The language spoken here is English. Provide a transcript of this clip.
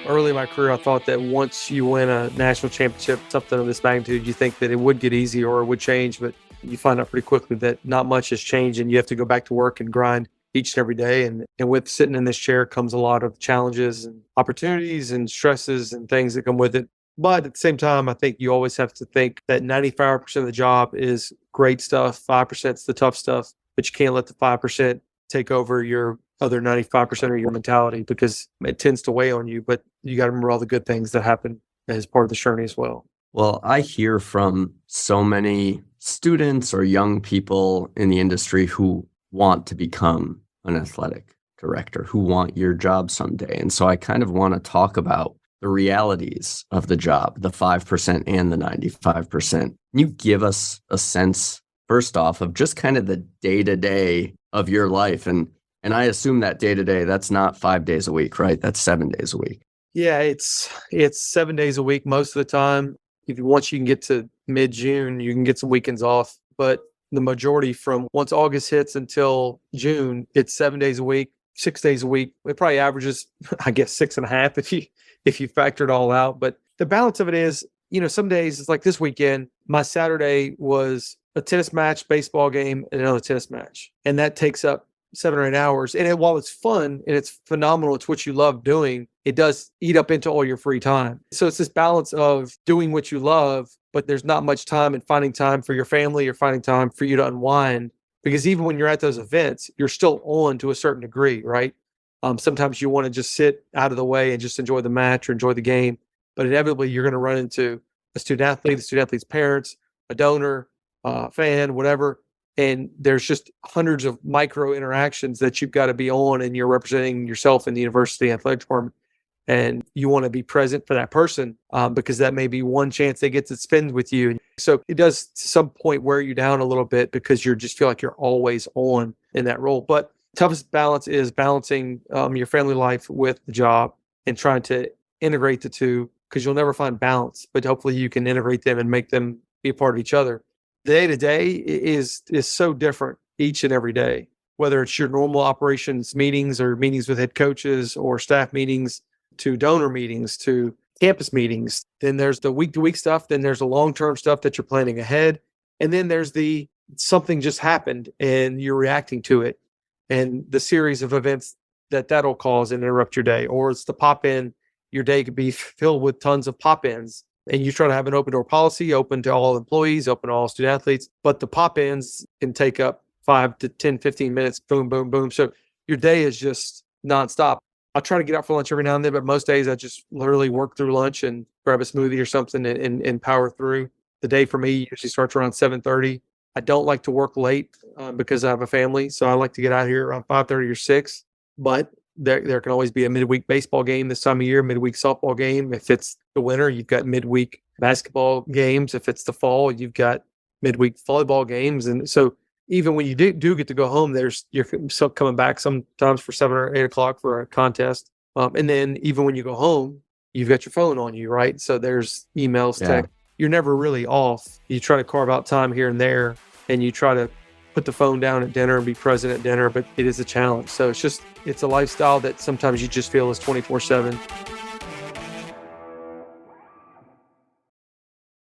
Early in my career, I thought that once you win a national championship, something of this magnitude, you think that it would get easy or it would change, but you find out pretty quickly that not much has changed and you have to go back to work and grind each and every day. And with sitting in this chair comes a lot of challenges and opportunities and stresses and things that come with it. But at the same time, I think you always have to think that 95% of the job is great stuff, 5% is the tough stuff, but you can't let the 5% take over your other 95% of your mentality because it tends to weigh on you. But you got to remember all the good things that happen as part of the journey as well. Well, I hear from so many students or young people in the industry who want to become an athletic director, who want your job someday. And so I kind of want to talk about the realities of the job, the 5% and the 95%. Can you give us a sense, first off, of just kind of the day-to-day of your life? And I assume that day-to-day, that's not 5 days a week, right? That's 7 days a week. Yeah, it's 7 days a week most of the time. Once you can get to mid-June, you can get some weekends off. But the majority from once August hits until June, it's 7 days a week, 6 days a week. It probably averages, I guess, 6.5 if you factor it all out. But the balance of it is, some days it's like this weekend, my Saturday was a tennis match, baseball game, and another tennis match. And that takes up 7 or 8 hours. And while it's fun and it's phenomenal, it's what you love doing, it does eat up into all your free time. So it's this balance of doing what you love, but there's not much time and finding time for your family or finding time for you to unwind. Because even when you're at those events, you're still on to a certain degree, right? Sometimes you want to just sit out of the way and just enjoy the match or enjoy the game. But inevitably, you're going to run into a student athlete, the student athlete's parents, a donor, fan, whatever. And there's just hundreds of micro interactions that you've got to be on, and you're representing yourself in the university athletic department. And you want to be present for that person because that may be one chance they get to spend with you. So it does to some point wear you down a little bit because you just feel like you're always on in that role. But toughest balance is balancing your family life with the job and trying to integrate the two, because you'll never find balance, but hopefully you can integrate them and make them be a part of each other. The day-to-day is so different each and every day, whether it's your normal operations meetings or meetings with head coaches or staff meetings to donor meetings to campus meetings. Then there's the week-to-week stuff. Then there's the long-term stuff that you're planning ahead. And then there's the something just happened and you're reacting to it, and the series of events that'll cause and interrupt your day. Or it's the pop-in. Your day could be filled with tons of pop-ins. And you try to have an open door policy, open to all employees, open to all student athletes. But the pop-ins can take up 5 to 10, 15 minutes, boom, boom, boom. So your day is just nonstop. I'll try to get out for lunch every now and then, but most days I just literally work through lunch and grab a smoothie or something and power through. The day for me usually starts around 7:30. I don't like to work late because I have a family. So I like to get out here around 5:30 or 6. But there can always be a midweek baseball game this time of year, midweek softball game. If it's the winter, you've got midweek basketball games. If it's the fall, you've got midweek volleyball games. And so even when you do get to go home, you're still coming back sometimes for 7 or 8 o'clock for a contest. And then even when you go home, you've got your phone on you, right? So there's emails, text. You're never really off. You try to carve out time here and there, and you try to put the phone down at dinner and be present at dinner, but it is a challenge. So it's a lifestyle that sometimes you just feel is 24/7.